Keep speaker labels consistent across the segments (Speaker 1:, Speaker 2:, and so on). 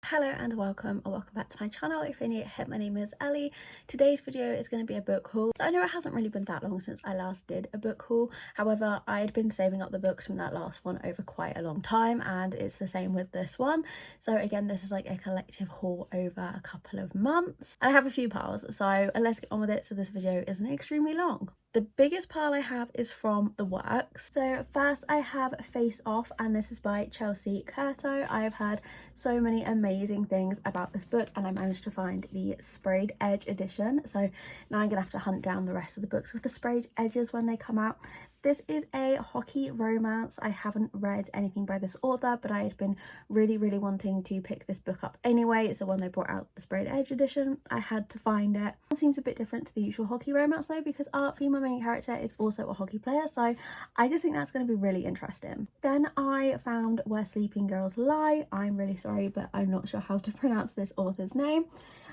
Speaker 1: Hello and welcome or welcome back to my channel. If you're new here, my name is Ellie. Today's video is going to be a book haul. So I know it hasn't really been that long since I last did a book haul. However, I had been saving up the books from that last one over quite a long time, and it's the same with this one. So again, this is like a collective haul over a couple of months. And I have a few piles, so let's get on with it so this video isn't extremely long. The biggest pile I have is from the works. So first I have Face Off, and this is by Chelsea Curto. I have heard so many amazing things about this book, and I managed to find the sprayed edge edition. So now I'm gonna have to hunt down the rest of the books with the sprayed edges when they come out. This is a hockey romance. I haven't read anything by this author, but I had been really wanting to pick this book up anyway. So when they brought out the sprayed edge edition, I had to find it. It seems a bit different to the usual hockey romance though, because our female main character is also a hockey player. So I just think that's going to be really interesting. Then I found Where Sleeping Girls Lie. I'm really sorry, but I'm not sure how to pronounce this author's name.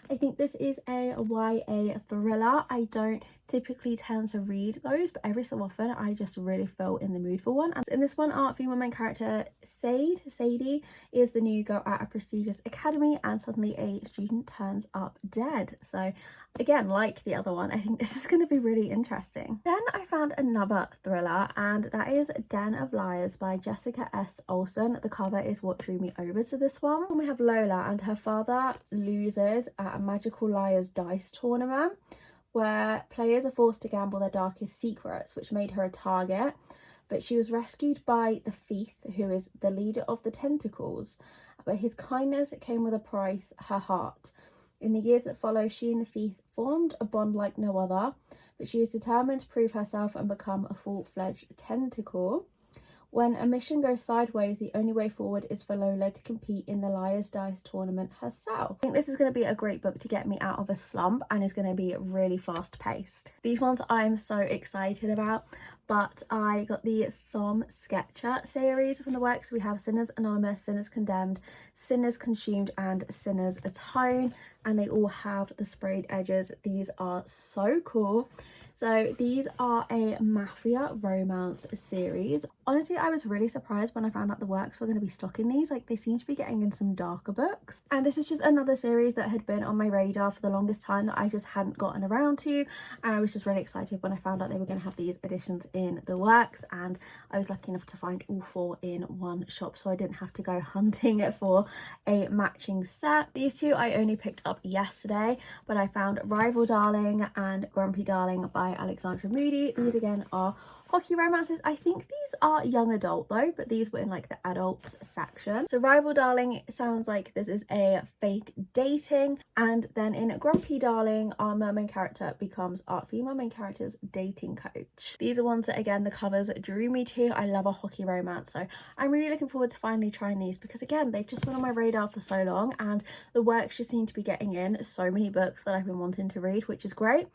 Speaker 1: I think this is a YA thriller. I don't typically tend to read those, but every so often I just really feel in the mood for one. And in this one, our female main character Sadie is the new girl at a prestigious academy, and suddenly a student turns up dead. So again, like the other one, I think this is going to be really interesting. Then I found another thriller, and that is Den of Liars by Jessica S. Olsen. The cover is what drew me over to this one. And we have Lola, and her father loses at a magical liar's dice tournament where players are forced to gamble their darkest secrets, which made her a target. But she was rescued by the thief, who is the leader of the Tentacles. But his kindness came with a price, her heart. In the years that follow, she and the thief formed a bond like no other, but she is determined to prove herself and become a full-fledged tentacle. When a mission goes sideways, the only way forward is for Lola to compete in the Liar's Dice tournament herself. I think this is going to be a great book to get me out of a slump, and is going to be really fast paced. These ones I'm so excited about, but I got the Som Sketcher series from the works. We have Sinners Anonymous, Sinners Condemned, Sinners Consumed, and Sinners Atone, and they all have the sprayed edges. These are so cool. So these are a mafia romance series. Honestly, I was really surprised when I found out the works were going to be stocking these. Like, they seem to be getting in some darker books. And this is just another series that had been on my radar for the longest time that I just hadn't gotten around to. And I was just really excited when I found out they were going to have these editions in the works. And I was lucky enough to find all four in one shop, so I didn't have to go hunting for a matching set. These two I only picked up yesterday, but I found Rival Darling and Grumpy Darling by Alexandra Moody. These again are hockey romances. I think these are young adult though, but these were in like the adults section. So Rival Darling sounds like this is a fake dating, and then in Grumpy Darling, our main character becomes our female main character's dating coach. These are ones that again the covers drew me to. I love a hockey romance, so I'm really looking forward to finally trying these, because again they've just been on my radar for so long, and the works just seem to be getting in so many books that I've been wanting to read, which is great,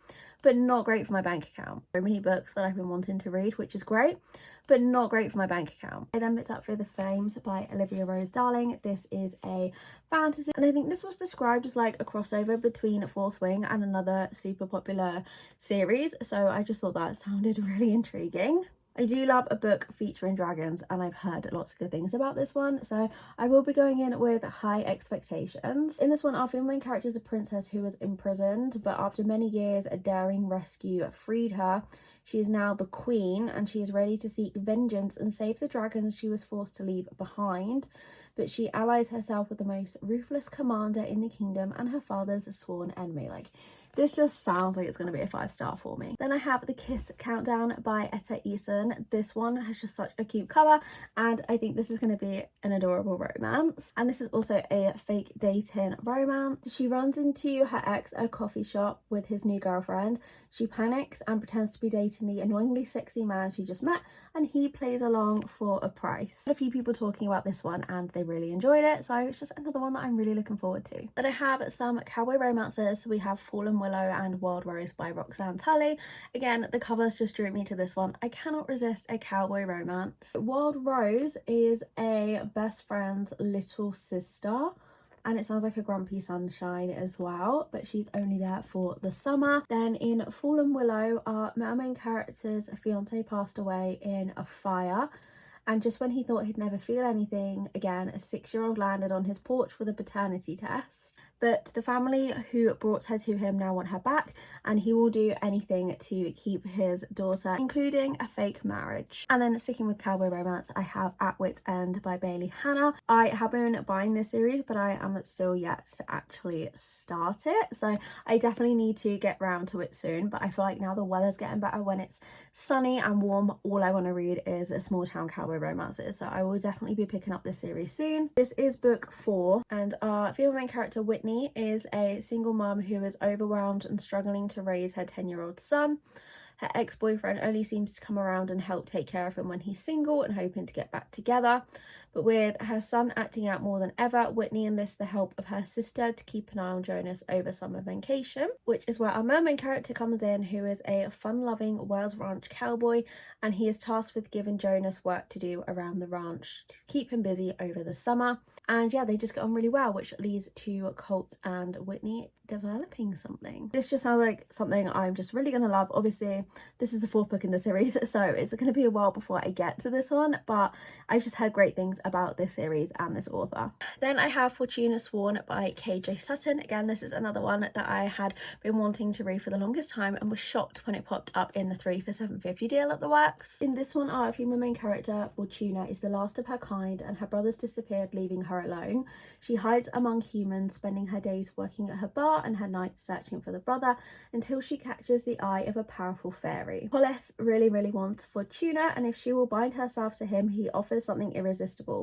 Speaker 1: but not great for my bank account. So many books that I've been wanting to read, which is great, but not great for my bank account. I then picked up For the Flames by Olivia Rose Darling. This is a fantasy, and I think this was described as like a crossover between Fourth Wing and another super popular series, so I just thought that sounded really intriguing. I do love a book featuring dragons, and I've heard lots of good things about this one, so I will be going in with high expectations. In this one, our female main character is a princess who was imprisoned, but after many years a daring rescue freed her. She is now the queen, and she is ready to seek vengeance and save the dragons she was forced to leave behind. But she allies herself with the most ruthless commander in the kingdom and her father's sworn enemy. Like, this just sounds like it's going to be a 5-star for me. Then I have The Kiss Countdown by Etta Eason. This one has just such a cute cover, and I think this is going to be an adorable romance. And this is also a fake dating romance. She runs into her ex at a coffee shop with his new girlfriend. She panics and pretends to be dating the annoyingly sexy man she just met, and he plays along for a price. A few people talking about this one and they really enjoyed it, so it's just another one that I'm really looking forward to. Then I have some cowboy romances. So we have Fallen Willow and Wild Rose by Roxanne Tully. Again, the covers just drew me to this one. I cannot resist a cowboy romance. Wild Rose is a best friend's little sister, and it sounds like a grumpy sunshine as well, but she's only there for the summer. Then in Fallen Willow, our main character's fiance passed away in a fire, And just when he thought he'd never feel anything again, a 6-year-old landed on his porch with a paternity test. But the family who brought her to him now want her back, and he will do anything to keep his daughter, including a fake marriage. And then sticking with cowboy romance, I have At Wit's End by Bailey Hannah. I have been buying this series, but I am still yet to actually start it. So I definitely need to get round to it soon. But I feel like now the weather's getting better, when it's sunny and warm, all I want to read is a small town cowboy romances. So I will definitely be picking up this series soon. This is book 4, and our female main character Whitney is a single mum who is overwhelmed and struggling to raise her 10-year-old son. Her ex-boyfriend only seems to come around and help take care of him when he's single and hoping to get back together. But with her son acting out more than ever, Whitney enlists the help of her sister to keep an eye on Jonas over summer vacation, which is where our main character comes in, who is a fun-loving Wales Ranch cowboy, and he is tasked with giving Jonas work to do around the ranch to keep him busy over the summer. And yeah, they just get on really well, which leads to Colt and Whitney developing something. This just sounds like something I'm just really gonna love. Obviously, this is the 4th book in the series, so it's gonna be a while before I get to this one, but I've just heard great things about this series and this author. Then I have Fortuna Sworn by KJ Sutton. Again, this is another one that I had been wanting to read for the longest time and was shocked when it popped up in the 3 for $7.50 deal at the works. In this one, our female main character, Fortuna, is the last of her kind, and her brothers disappeared, leaving her alone. She hides among humans, spending her days working at her bar and her nights searching for the brother, until she catches the eye of a powerful fairy. Coleth really wants Fortuna, and if she will bind herself to him, he offers something irresistible.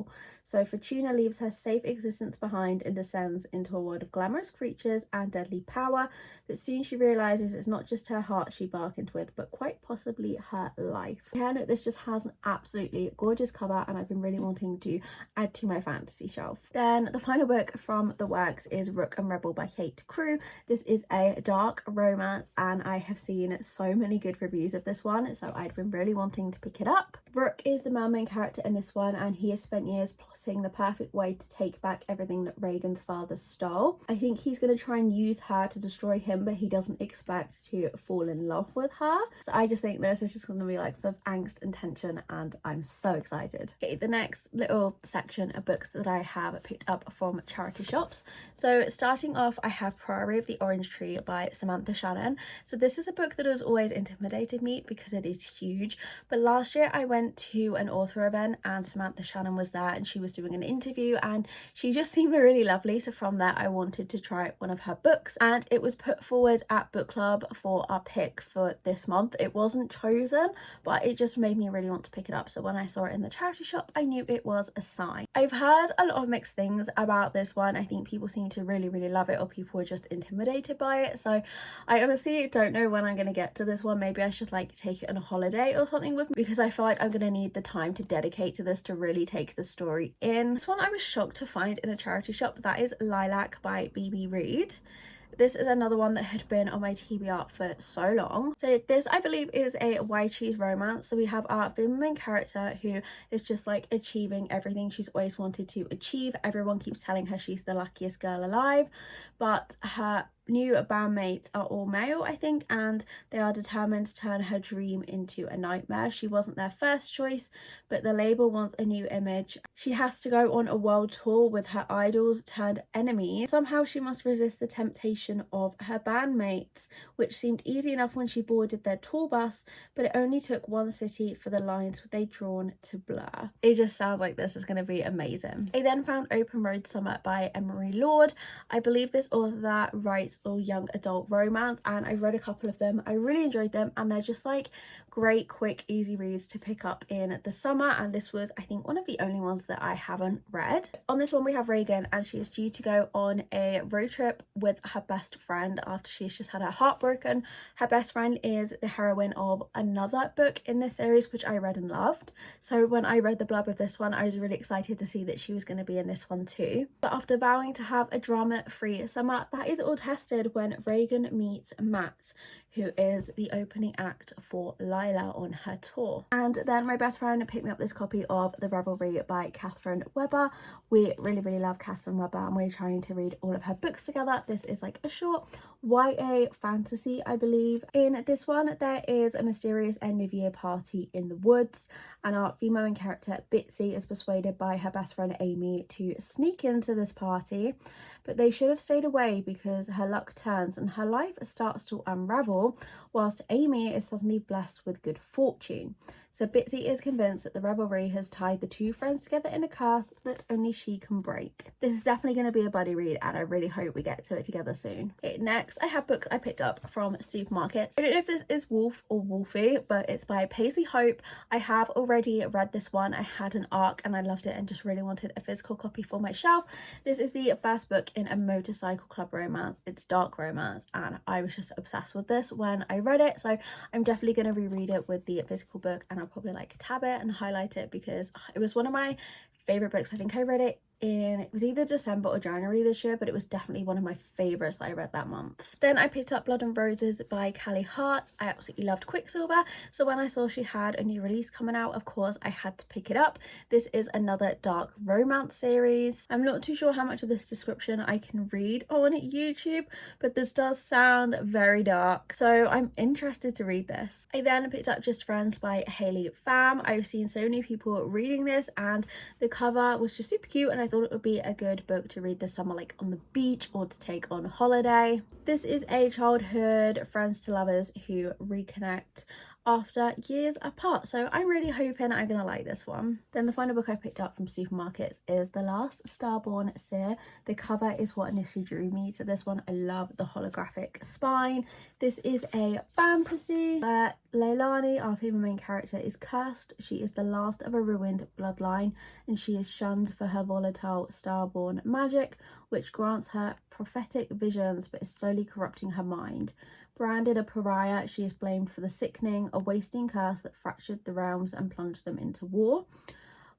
Speaker 1: So Fortuna leaves her safe existence behind and descends into a world of glamorous creatures and deadly power, but soon she realises it's not just her heart she bargained with, but quite possibly her life. Again, this just has an absolutely gorgeous cover, and I've been really wanting to add to my fantasy shelf. Then the final book from the works is Rook and Rebel by Kate Crew. This is a dark romance, and I have seen so many good reviews of this one, so I'd been really wanting to pick it up. Rook is the main character in this one, and he has spent years plotting the perfect way to take back everything that Reagan's father stole. I think he's going to try and use her to destroy him, but he doesn't expect to fall in love with her. So I just think this is just going to be like full of angst and tension, and I'm so excited. Okay, the next little section of books that I have picked up from charity shops. So starting off, I have Priory of the Orange Tree by Samantha Shannon. So this is a book that has always intimidated me because it is huge, but last year I went to an author event and Samantha Shannon was there, and she was doing an interview, and she just seemed really lovely. So from there I wanted to try one of her books, and it was put forward at book club for our pick for this month. It wasn't chosen, but it just made me really want to pick it up. So when I saw it in the charity shop, I knew it was a sign. I've heard a lot of mixed things about this one. I think people seem to really love it, or people were just intimidated by it. So I honestly don't know when I'm going to get to this one. Maybe I should like take it on a holiday or something with me, because I feel like I'm going to need the time to dedicate to this to really take the story in. This one I was shocked to find in a charity shop. That is Lilac by BB Reid. This is another one that had been on my TBR for so long. So this, I believe, is a Why Choose romance. So we have our female main character who is just like achieving everything she's always wanted to achieve. Everyone keeps telling her she's the luckiest girl alive, but her new bandmates are all male, I think, and they are determined to turn her dream into a nightmare. She wasn't their first choice, but the label wants a new image. She has to go on a world tour with her idols turned enemies. Somehow she must resist the temptation of her bandmates, which seemed easy enough when she boarded their tour bus, but it only took one city for the lines they'd drawn to blur. It just sounds like this is going to be amazing. I then found Open Road Summer by Emery Lord. I believe this author writes or young adult romance, and I read a couple of them. I really enjoyed them, and they're just like great quick easy reads to pick up in the summer, and this was, I think, one of the only ones that I haven't read. On this one we have Reagan, and she is due to go on a road trip with her best friend after she's just had her heart broken. Her best friend is the heroine of another book in this series which I read and loved, so when I read the blurb of this one I was really excited to see that she was going to be in this one too. But after vowing to have a drama-free summer, that is all tested when Reagan meets Matt, who is the opening act for Lila on her tour. And then my best friend picked me up this copy of The Revelry by Catherine Webber. We really love Catherine Webber and we're trying to read all of her books together. This is like a short YA fantasy, I believe. In this one, there is a mysterious end of year party in the woods, and our female main character Bitsy is persuaded by her best friend Amy to sneak into this party, but they should have stayed away because her luck turns and her life starts to unravel whilst Amy is suddenly blessed with good fortune. So Bitsy is convinced that the revelry has tied the two friends together in a curse that only she can break. This is definitely going to be a buddy read and I really hope we get to it together soon. Okay, next I have books I picked up from supermarkets. I don't know if this is Wolf or Wolfie, but it's by Paisley Hope. I have already read this one. I had an ARC and I loved it and just really wanted a physical copy for my shelf. This is the first book in a motorcycle club romance. It's dark romance and I was just obsessed with this when I read it, so I'm definitely going to reread it with the physical book, and I'll probably like tab it and highlight it because it was one of my favorite books. I think I read it it was either December or January this year, but it was definitely one of my favorites that I read that month. Then I picked up Blood and Roses by Callie Hart. I absolutely loved Quicksilver, so when I saw she had a new release coming out, of course I had to pick it up. This is another dark romance series. I'm not too sure how much of this description I can read on YouTube, but this does sound very dark, so I'm interested to read this. I then picked up Just Friends by Hayley Pham. I've seen so many people reading this and the cover was just super cute, and I thought it would be a good book to read this summer, like on the beach or to take on holiday. This is a childhood friends to lovers who reconnect after years apart, so I'm really hoping I'm gonna like this one. Then the final book I picked up from supermarkets is The Last Starborn Seer. The cover is what initially drew me to this one. I love the holographic spine. This is a fantasy where Leilani, our female main character, is cursed. She is the last of a ruined bloodline and she is shunned for her volatile starborn magic, which grants her prophetic visions but is slowly corrupting her mind. Branded a pariah, she is blamed for the sickening, a wasting curse that fractured the realms and plunged them into war.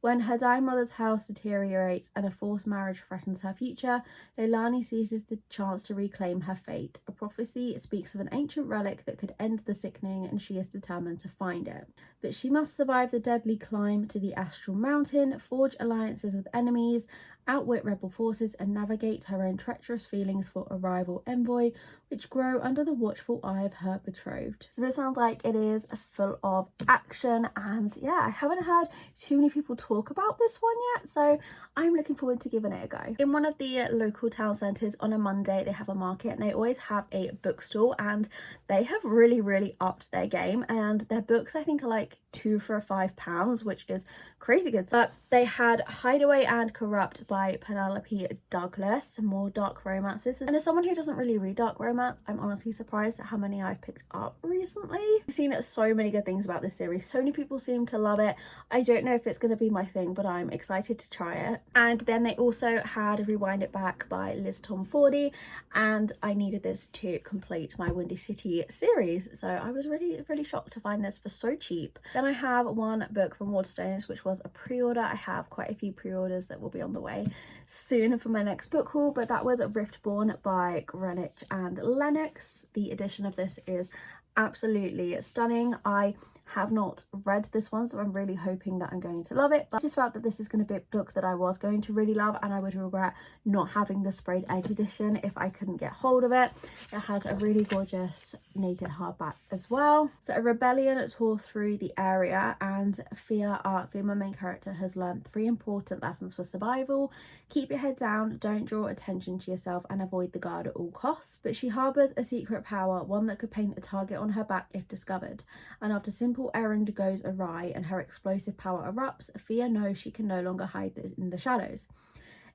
Speaker 1: When her dying mother's health deteriorates and a forced marriage threatens her future, Leilani seizes the chance to reclaim her fate. A prophecy speaks of an ancient relic that could end the sickening, and she is determined to find it. But she must survive the deadly climb to the Astral Mountain, forge alliances with enemies, outwit rebel forces, and navigate her own treacherous feelings for a rival envoy, which grow under the watchful eye of her betrothed. So this sounds like it is full of action, and yeah, I haven't heard too many people talk about this one yet, so I'm looking forward to giving it a go. In one of the local town centres on a Monday, they have a market and they always have a bookstall, and they have really upped their game, and their books I think are like 2 for £5, which is crazy good. But they had Hideaway and Corrupt by Penelope Douglas, some more dark romances, and as someone who doesn't really read dark romance, I'm honestly surprised at how many I've picked up recently. I've seen so many good things about this series. So many people seem to love it. I don't know if it's going to be my thing, but I'm excited to try it. And then they also had Rewind It Back by Liz Tom Fordy, and I needed this to complete my Windy City series, so I was really shocked to find this for so cheap. Then I have one book from Waterstones, which was a pre-order. I have quite a few pre-orders that will be on the way soon for my next book haul, but that was Riftborn by Greenwich and Lennox. The edition of this is absolutely stunning. I have not read this one, so I'm really hoping that I'm going to love it, but I just felt that this is going to be a book that I was going to really love, and I would regret not having the sprayed edge edition if I couldn't get hold of it. It has a really gorgeous naked hardback as well. So a rebellion tore through the area, and Fia, our female main character, has learned 3 important lessons for survival. Keep your head down, don't draw attention to yourself, and avoid the guard at all costs. But she harbours a secret power, one that could paint a target on her back if discovered, and after simple errand goes awry and her explosive power erupts, Fia knows she can no longer hide in the shadows.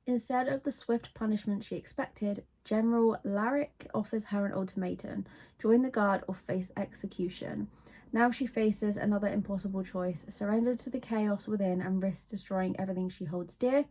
Speaker 1: Instead of the swift punishment she expected, General Larrick offers her an ultimatum: join the guard or face execution. Now she faces another impossible choice: surrender to the chaos within and risk destroying everything she holds dear,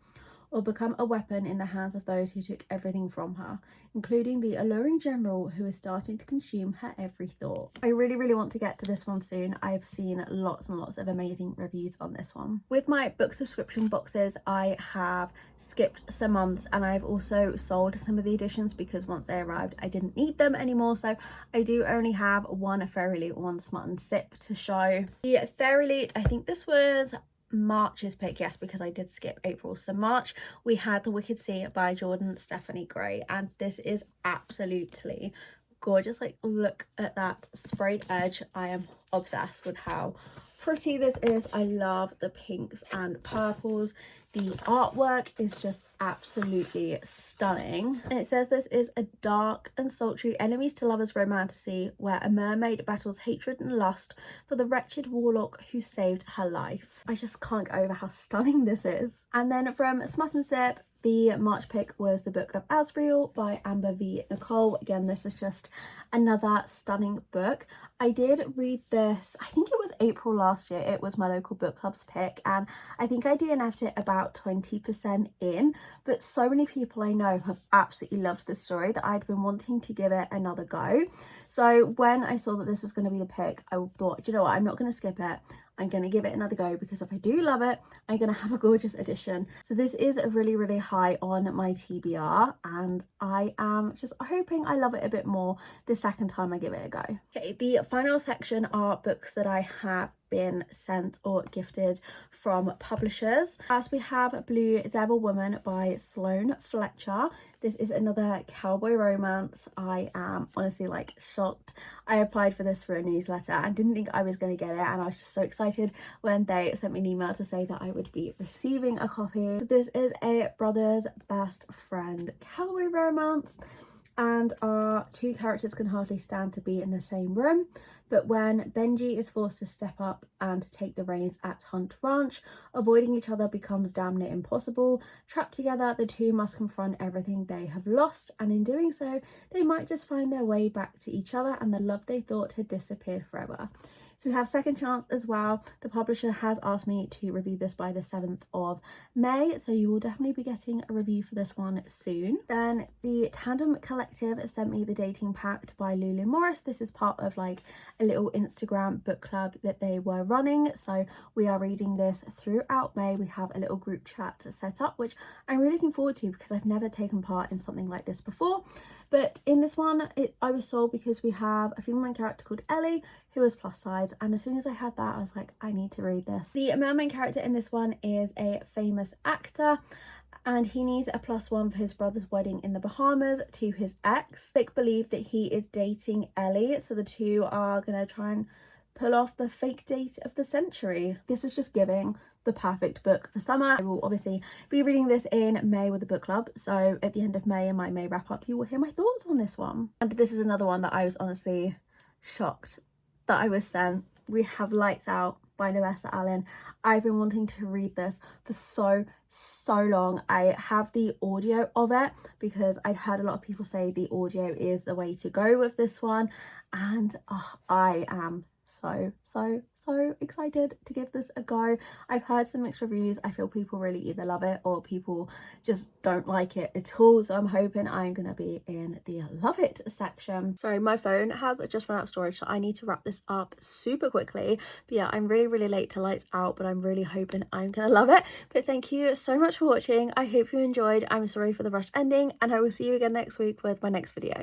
Speaker 1: or become a weapon in the hands of those who took everything from her, including the alluring general who is starting to consume her every thought. I really want to get to this one soon. I've seen lots and lots of amazing reviews on this one. With my book subscription boxes, I have skipped some months, and I've also sold some of the editions because once they arrived I didn't need them anymore, so I do only have one Fairy Loot, one Smut and Sip to show. The Fairy Loot, I think this was March's pick, yes, because I did skip April. So March, we had The Wicked Sea by Jordan Stephanie Gray, and this is absolutely gorgeous. Like, look at that sprayed edge. I am obsessed with how pretty this is. I love the pinks and purples. The artwork is just absolutely stunning. And it says this is a dark and sultry enemies to lovers romantasy where a mermaid battles hatred and lust for the wretched warlock who saved her life. I just can't get over how stunning this is. And then from Smut and Sip, the March pick was The Book of Asriel by Amber V. Nicole. Again, this is just another stunning book. I did read this, I think it was April last year. It was my local book club's pick, and I think I DNF'd it about 20% in, but so many people I know have absolutely loved this story that I'd been wanting to give it another go. So when I saw that this was going to be the pick, I thought, do you know what, I'm not going to skip it. I'm going to give it another go, because if I do love it, I'm going to have a gorgeous edition. So this is really high on my TBR, and I am just hoping I love it a bit more the second time I give it a go. Okay, the final section are books that I have been sent or gifted from publishers. First, we have Blue Devil Woman by Sloane Fletcher. This is another cowboy romance. I am honestly like shocked. I applied for this for a newsletter and didn't think I was going to get it, and I was just so excited when they sent me an email to say that I would be receiving a copy. This is a brother's best friend cowboy romance, and our two characters can hardly stand to be in the same room, but when Benji is forced to step up and to take the reins at Hunt Ranch, avoiding each other becomes damn near impossible. Trapped together, the two must confront everything they have lost, and in doing so, they might just find their way back to each other and the love they thought had disappeared forever. So we have Second Chance as well. The publisher has asked me to review this by the 7th of May, so you will definitely be getting a review for this one soon. Then the Tandem Collective sent me The Dating Pact by Lulu Morris. This is part of like a little Instagram book club that they were running, so we are reading this throughout May. We have a little group chat set up, which I'm really looking forward to because I've never taken part in something like this before. But in this one, I was sold because we have a female main character called Ellie who is plus size, and as soon as I had that I was like, I need to read this. The male main character in this one is a famous actor, and he needs a +1 for his brother's wedding in the Bahamas to his ex. Vic believe that he is dating Ellie, so the two are gonna try and pull off the fake date of the century. This is just giving the perfect book for summer. I will obviously be reading this in May with the book club, so at the end of May in my May wrap up you will hear my thoughts on this one. And this is another one that I was honestly shocked that I was sent. We have Lights Out by Noessa Allen. I've been wanting to read this for so long. I have the audio of it because I'd heard a lot of people say the audio is the way to go with this one, and I am so excited to give this a go. I've heard some mixed reviews. I feel people really either love it or people just don't like it at all, so I'm hoping I'm gonna be in the love it section. Sorry, my phone has just run out of storage, so I need to wrap this up super quickly. But yeah, I'm really late to Lights Out, but I'm really hoping I'm gonna love it. But thank you so much for watching. I hope you enjoyed. I'm sorry for the rushed ending, and I will see you again next week with my next video.